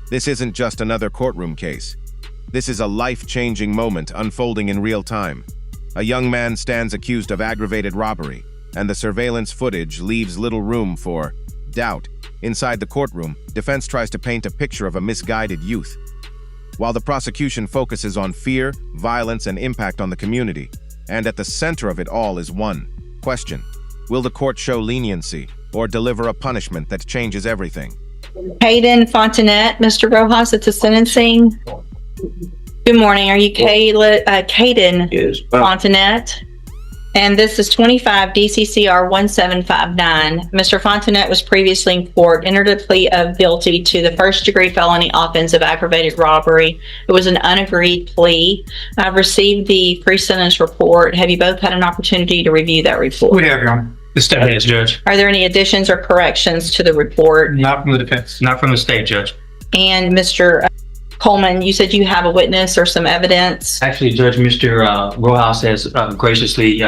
This isn't just another courtroom case. This is a life-changing moment unfolding in real time. A young man stands accused of aggravated robbery, and the surveillance footage leaves little room for doubt. Inside the courtroom, defense tries to paint a picture of a misguided youth, while the prosecution focuses on fear, violence, and impact on the community. And at the center of it all is one question: will the court show leniency or deliver a punishment that changes everything? Hayden Fontanet, Mr. Rojas, at the sentencing. Good morning. Are you Hayden Yes. Fontanet? And this is 25 DCCR 1759. Mr. Fontanet was previously in court, entered a plea of guilty to the first-degree felony offense of aggravated robbery. It was an unagreed plea. I've received the pre-sentence report. Have you both had an opportunity to review that report? We have, Your Honor. The state has, Judge. Are there any additions or corrections to the report? Not from the defense, not from the state, Judge. And Mr. Coleman, you said you have a witness or some evidence? Actually, Judge, Mr. Rojas has graciously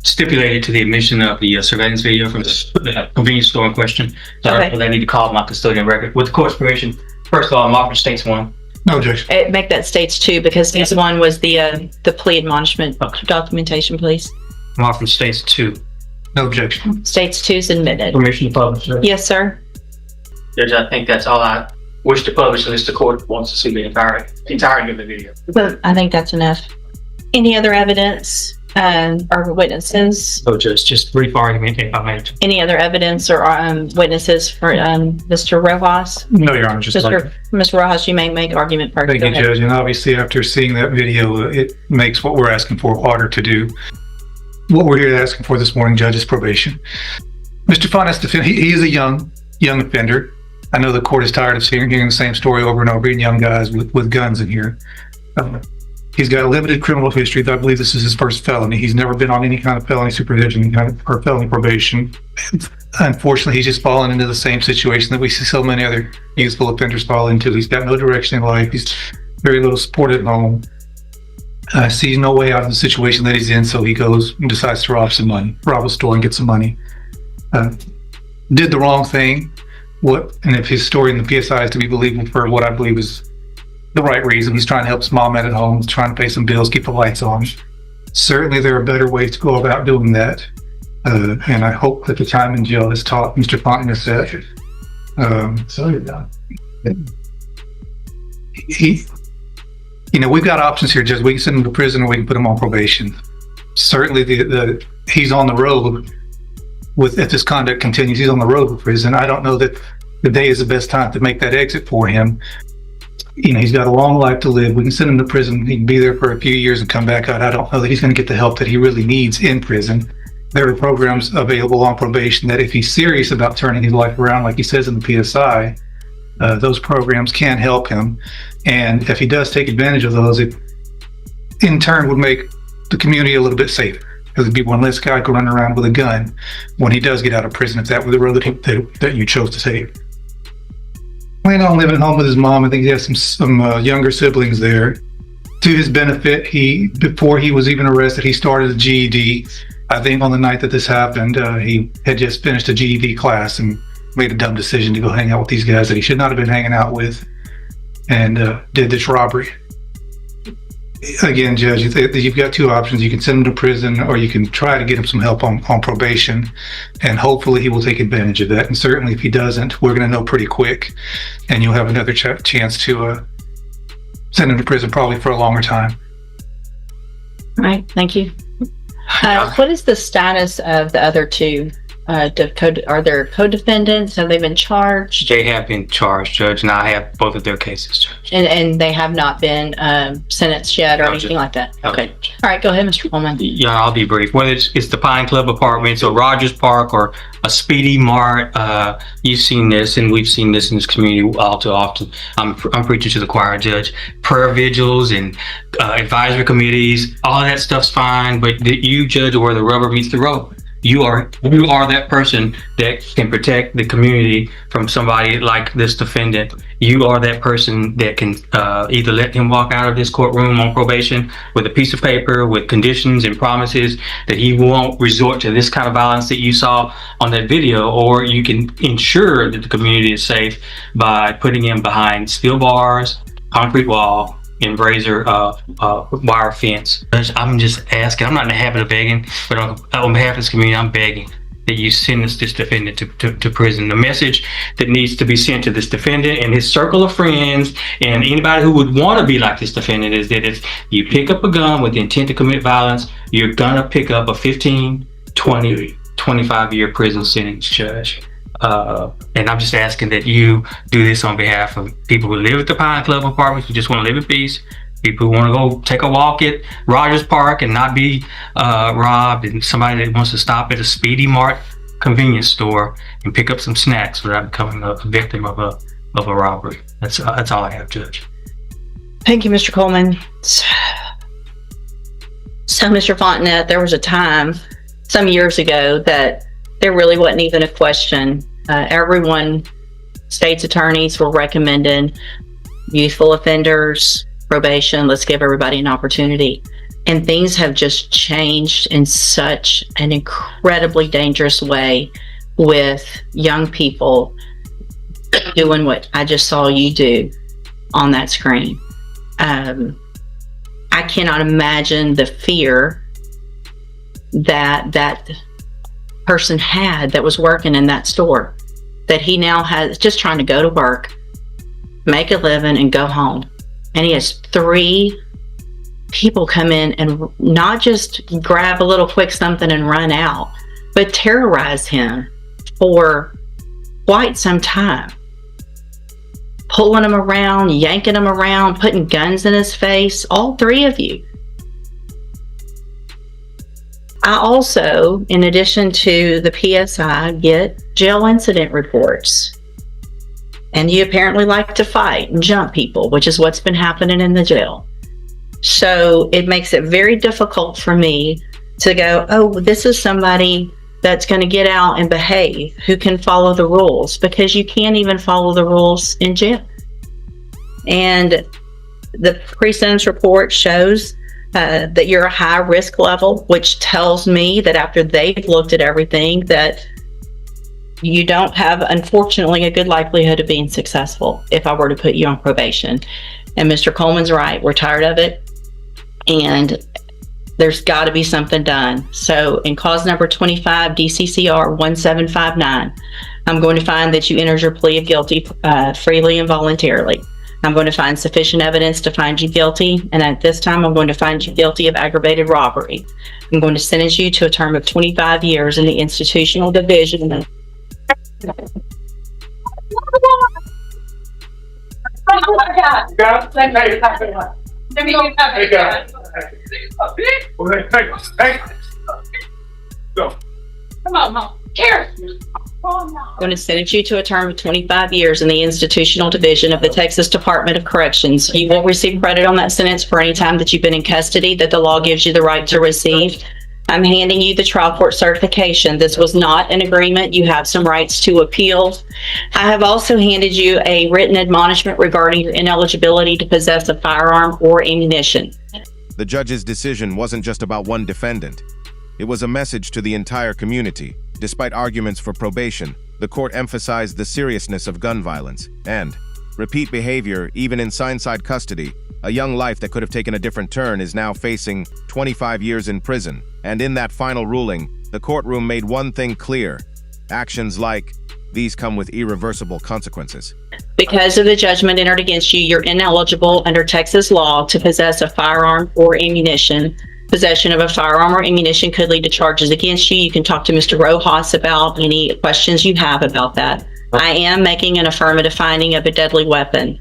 stipulated to the admission of the surveillance video from the convenience store in question. So Okay. I need to call my custodian record. With the court's permission, first of all, I'm offering states one. No, Judge. Make that states two, because this one was the plea admonishment Okay. documentation, please. I'm offering states two. No objection. States two is admitted. Permission to publish, Judge. Yes, sir. Judge, I think that's all I wish to publish unless the court wants to see the entirety of the video. But I think that's enough. Any other evidence or witnesses? So, Judge, just brief argument if I may. Any other evidence or witnesses for Mr. Rojas? No, Your Honor, just Mr. Rojas, you may make argument first. thank Go you, ahead. Judge. And obviously, after seeing that video, it makes what we're asking for harder to do. What we're here asking for this morning, Judge, is probation. Mr. Fontanet, he is a young offender. I know the court is tired of hearing the same story over and over, and young guys with guns in here. He's got a limited criminal history. I believe this is his first felony. He's never been on any kind of felony supervision or felony probation. Unfortunately, he's just fallen into the same situation that we see so many other youthful offenders fall into. He's got no direction in life. He's very little support at home. Sees no way out of the situation that he's in, so he goes and decides to rob a store and get some money. Did the wrong thing. And if his story in the PSI is to be believable for what I believe is the right reason, he's trying to help his mom out at home, he's trying to pay some bills, keep the lights on. Certainly there are better ways to go about doing that. And I hope that the time in jail has taught Mr. Fontanet that. We've got options here, Judge. We can send him to prison or we can put him on probation. Certainly he's on the road. If this conduct continues, he's on the road to prison. I don't know that the day is the best time to make that exit for him. He's got a long life to live. We can send him to prison. He can be there for a few years and come back out. I don't know that he's going to get the help that he really needs in prison. There are programs available on probation that if he's serious about turning his life around, like he says in the PSI, those programs can help him. And if he does take advantage of those, it in turn would make the community a little bit safer. Because there'd be one less guy go running around with a gun when he does get out of prison, if that were the road that you chose to take. Planning on living at home with his mom. I think he has some younger siblings there. To his benefit, before he was even arrested, he started a GED. I think on the night that this happened, he had just finished a GED class and made a dumb decision to go hang out with these guys that he should not have been hanging out with, and did this robbery. Again, Judge, you've got two options. You can send him to prison, or you can try to get him some help on probation, and hopefully he will take advantage of that. And certainly if he doesn't, we're going to know pretty quick, and you'll have another chance to send him to prison, probably for a longer time. All right, thank you. What is the status of the other two? Are there co-defendants? Have they been charged? They have been charged, Judge, and I have both of their cases, Judge. And they have not been sentenced yet or anything like that? Okay. All right, go ahead, Mr. Coleman. Yeah, I'll be brief. Whether it's the Pine Club Apartments or Rogers Park or a Speedy Mart, you've seen this, and we've seen this in this community all too often. I'm preaching to the choir, Judge. Prayer vigils and advisory committees, all of that stuff's fine, but you judge where the rubber meets the road. You are that person that can protect the community from somebody like this defendant. You are that person that can either let him walk out of this courtroom on probation with a piece of paper with conditions and promises that he won't resort to this kind of violence that you saw on that video, or you can ensure that the community is safe by putting him behind steel bars, concrete wall, and razor wire fence. I'm just asking, I'm not in the habit of begging, but on behalf of this community, I'm begging that you send this defendant to prison. The message that needs to be sent to this defendant and his circle of friends and anybody who would want to be like this defendant is that if you pick up a gun with the intent to commit violence, you're gonna pick up a 15, 20, 25-year prison sentence, Judge. And I'm just asking that you do this on behalf of people who live at the Pine Club apartments, who just want to live in peace, people who want to go take a walk at Rogers Park and not be robbed, and somebody that wants to stop at a Speedy Mart convenience store and pick up some snacks without becoming a victim of a robbery. That's all I have, Judge. Thank you, Mr. Coleman. So, Mr. Fontenette, there was a time some years ago that there really wasn't even a question. Everyone, state's attorneys were recommending youthful offenders, probation, let's give everybody an opportunity. And things have just changed in such an incredibly dangerous way with young people doing what I just saw you do on that screen. I cannot imagine the fear that person had that was working in that store, that he now has, just trying to go to work, make a living, and go home. And he has 3 people come in and not just grab a little quick something and run out, but terrorize him for quite some time. Pulling him around, yanking him around, putting guns in his face, all 3 of you. I also, in addition to the PSI, get jail incident reports. And you apparently like to fight and jump people, which is what's been happening in the jail. So it makes it very difficult for me to go, oh, this is somebody that's going to get out and behave, who can follow the rules, because you can't even follow the rules in jail. And the pre-sentence report shows that you're a high risk level, which tells me that after they've looked at everything, that you don't have, unfortunately, a good likelihood of being successful if I were to put you on probation. And Mr. Coleman's right, we're tired of it, and there's got to be something done. So in cause number 25 DCCR 1759, I'm going to find that you entered your plea of guilty freely and voluntarily. I'm going to find sufficient evidence to find you guilty, and at this time I'm going to find you guilty of aggravated robbery. I'm going to sentence you to a term of 25 years in the institutional division. Come on, Mom. Here. I'm going to sentence you to a term of 25 years in the institutional division of the Texas Department of Corrections. You will receive credit on that sentence for any time that you've been in custody that the law gives you the right to receive. I'm handing you the trial court certification. This was not an agreement. You have some rights to appeal. I have also handed you a written admonishment regarding your ineligibility to possess a firearm or ammunition. The judge's decision wasn't just about one defendant. It was a message to the entire community. Despite arguments for probation, the court emphasized the seriousness of gun violence and repeat behavior, even in inside custody. A young life that could have taken a different turn is now facing 25 years in prison. And in that final ruling, the courtroom made one thing clear: actions like these come with irreversible consequences. Because of the judgment entered against you, you're ineligible under Texas law to possess a firearm or ammunition. Possession of a firearm or ammunition could lead to charges against you. You can talk to Mr. Rojas about any questions you have about that. I am making an affirmative finding of a deadly weapon.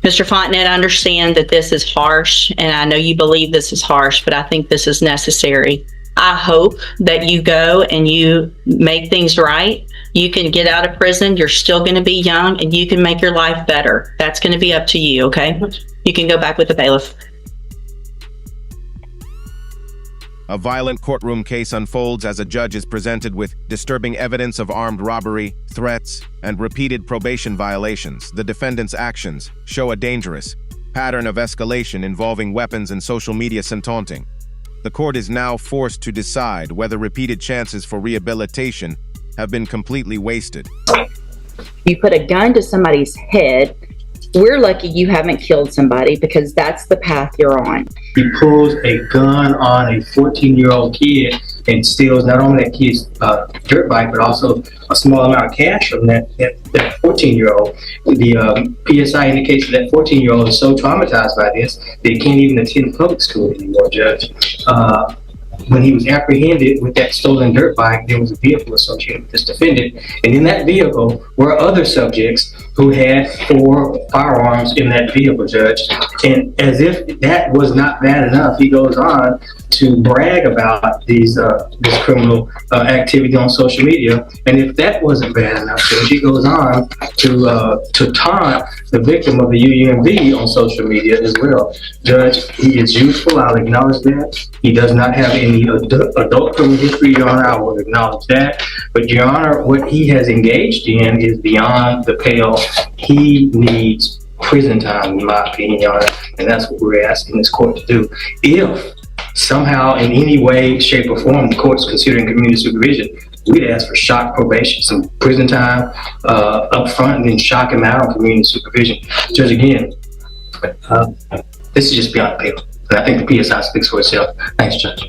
Mr. Fontenette, I understand that this is harsh, and I know you believe this is harsh, but I think this is necessary. I hope that you go and you make things right. You can get out of prison. You're still going to be young, and you can make your life better. That's going to be up to you, okay? You can go back with the bailiff. A violent courtroom case unfolds as a judge is presented with disturbing evidence of armed robbery, threats, and repeated probation violations. The defendant's actions show a dangerous pattern of escalation involving weapons and social media taunting. The court is now forced to decide whether repeated chances for rehabilitation have been completely wasted. You put a gun to somebody's head. We're lucky you haven't killed somebody because that's the path you're on. He pulls a gun on a 14-year-old kid and steals not only that kid's dirt bike, but also a small amount of cash from that 14-year-old. The PSI indicates that 14-year-old is so traumatized by this that he can't even attend public school anymore, Judge. When he was apprehended with that stolen dirt bike, there was a vehicle associated with this defendant. And in that vehicle were other subjects who had 4 firearms in that vehicle, Judge. And as if that was not bad enough, he goes on to brag about this criminal activity on social media. And if that wasn't bad enough, Judge, he goes on to taunt the victim of the UUMV on social media as well. Judge, he is youthful, I'll acknowledge that. He does not have any adult criminal history, Your Honor, I will acknowledge that. But Your Honor, what he has engaged in is beyond the pale. He needs prison time, in my opinion, Your Honor, and that's what we're asking this court to do. If somehow, in any way, shape, or form, the court's considering community supervision, we'd ask for shock probation, some prison time up front, and then shock him out on community supervision. Judge, again, this is just beyond the pale. And I think the PSI speaks for itself. Thanks, Judge.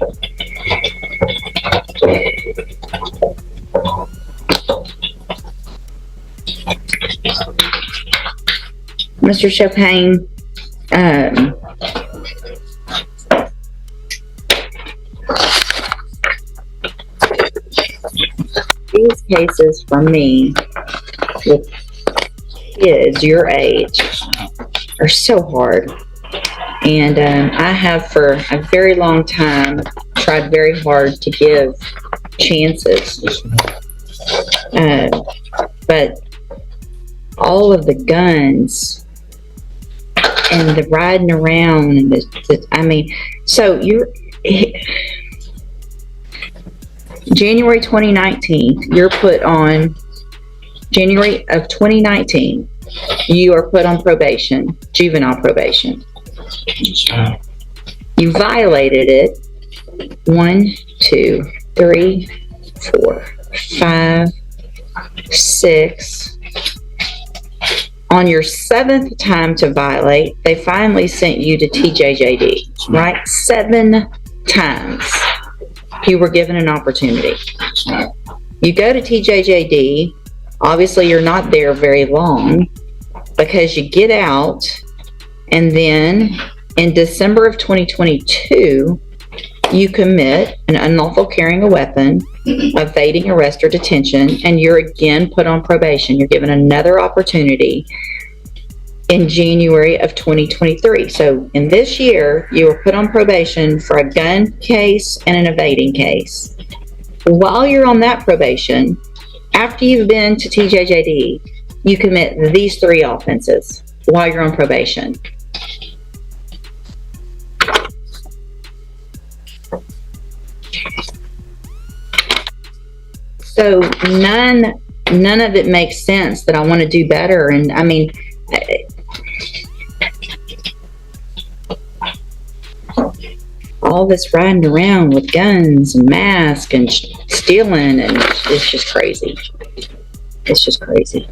Mr. Chopin, these cases for me with kids your age are so hard. And I have for a very long time tried very hard to give chances. But all of the guns and the riding around and so you're January 2019, you're put on January of 2019, you are put on probation, juvenile probation. You violated it 1, 2, 3, 4, 5, 6. On your 7th time to violate, they finally sent you to TJJD, right? 7 times you were given an opportunity. You go to TJJD, obviously you're not there very long because you get out, and then in December of 2022, you commit an unlawful carrying a weapon, evading arrest or detention, and you're again put on probation. You're given another opportunity in January of 2023. So in this year, you were put on probation for a gun case and an evading case. While you're on that probation, after you've been to TJJD, you commit these 3 offenses while you're on probation. So none of it makes sense that I want to do better. And I mean, all this riding around with guns and masks and stealing, and it's just crazy. It's just crazy.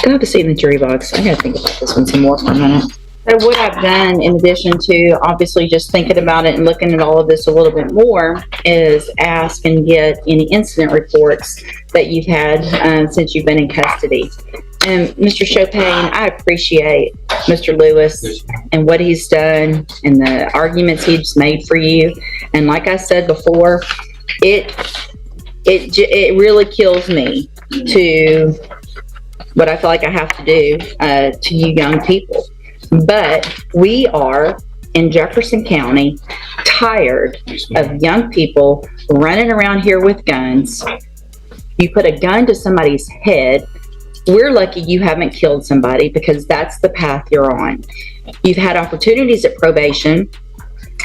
Go to see in the jury box. I gotta think about this one some more for a minute. So what I've done, in addition to obviously just thinking about it and looking at all of this a little bit more, is ask and get any incident reports that you've had since you've been in custody. And Mr. Chopin, I appreciate Mr. Lewis and what he's done and the arguments he's made for you. And like I said before, it really kills me to what I feel like I have to do to you young people. But we are in Jefferson County tired of young people running around here with guns. You put a gun to somebody's head. We're lucky you haven't killed somebody because that's the path you're on. You've had opportunities at probation,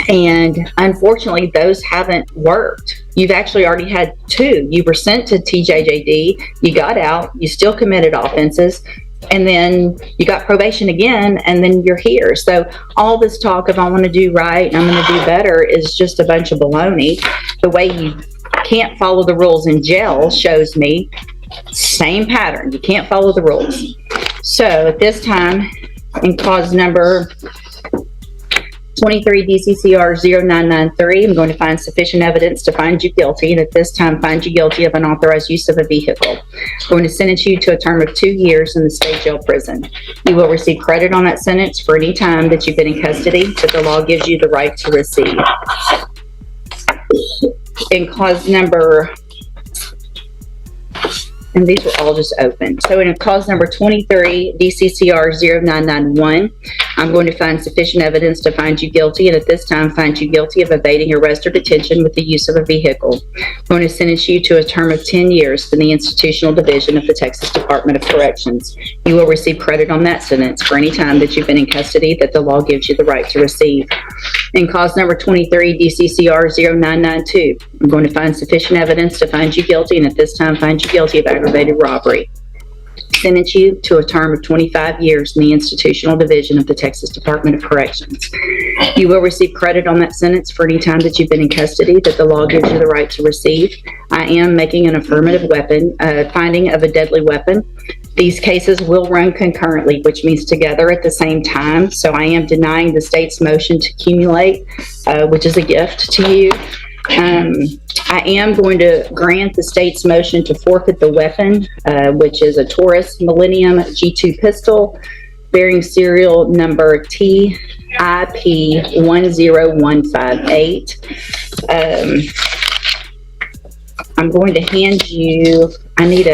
and unfortunately, those haven't worked. You've actually already had 2. You were sent to TJJD, you got out, you still committed offenses, and then you got probation again, and then you're here. So all this talk of I want to do right, I'm going to do better is just a bunch of baloney. The way you can't follow the rules in jail shows me same pattern. You can't follow the rules. So at this time, in cause number 23 DCCR 0993, I'm going to find sufficient evidence to find you guilty, and at this time find you guilty of unauthorized use of a vehicle. I'm going to sentence you to a term of 2 years in the state jail prison. You will receive credit on that sentence for any time that you've been in custody that the law gives you the right to receive. In cause number, and these were all just open. So in cause number 23, DCCR 0991, I'm going to find sufficient evidence to find you guilty, and at this time find you guilty of evading arrest or detention with the use of a vehicle. I'm going to sentence you to a term of 10 years in the Institutional Division of the Texas Department of Corrections. You will receive credit on that sentence for any time that you've been in custody that the law gives you the right to receive. In cause number 23, DCCR 0992, I'm going to find sufficient evidence to find you guilty, and at this time find you guilty of aggravated robbery. Sentence you to a term of 25 years in the Institutional Division of the Texas Department of Corrections. You will receive credit on that sentence for any time that you've been in custody that the law gives you the right to receive. I am making an affirmative finding of a deadly weapon. These cases will run concurrently, which means together at the same time. So I am denying the state's motion to accumulate, which is a gift to you. I am going to grant the state's motion to forfeit the weapon, which is a Taurus Millennium G2 pistol bearing serial number TIP 10158. I'm going to hand you, I need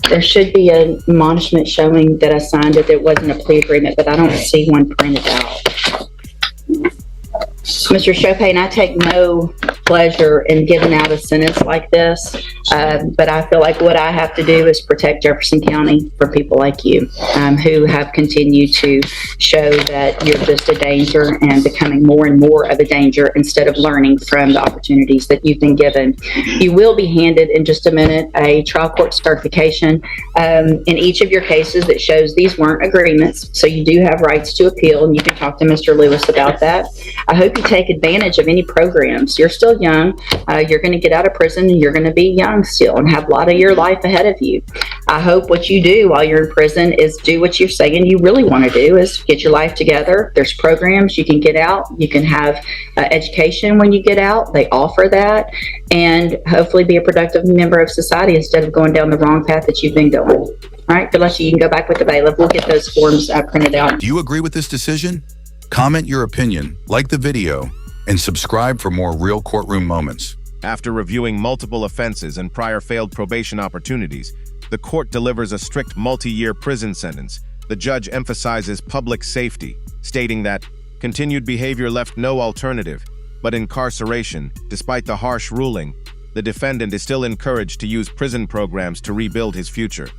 there should be an admonishment showing that I signed it. There wasn't a plea agreement, but I don't see one printed out. Mr. Chopin, I take no pleasure in giving out a sentence like this, but I feel like what I have to do is protect Jefferson County for people like you, who have continued to show that you're just a danger and becoming more and more of a danger instead of learning from the opportunities that you've been given. You will be handed in just a minute a trial court certification in each of your cases that shows these weren't agreements, so you do have rights to appeal, and you can talk to Mr. Lewis about that. I hope you take advantage of any programs. You're still young. You're going to get out of prison, and you're going to be young still and have a lot of your life ahead of you. I hope what you do while you're in prison is do what you're saying you really want to do, is get your life together. There's programs you can get out. You can have education when you get out. They offer that, and hopefully be a productive member of society instead of going down the wrong path that you've been going. All right, good luck to you. You can go back with the bailiff. We'll get those forms printed out. Do you agree with this decision? Comment your opinion, like the video, and subscribe for more real courtroom moments. After reviewing multiple offenses and prior failed probation opportunities, the court delivers a strict multi-year prison sentence. The judge emphasizes public safety, stating that continued behavior left no alternative but incarceration. Despite the harsh ruling, the defendant is still encouraged to use prison programs to rebuild his future.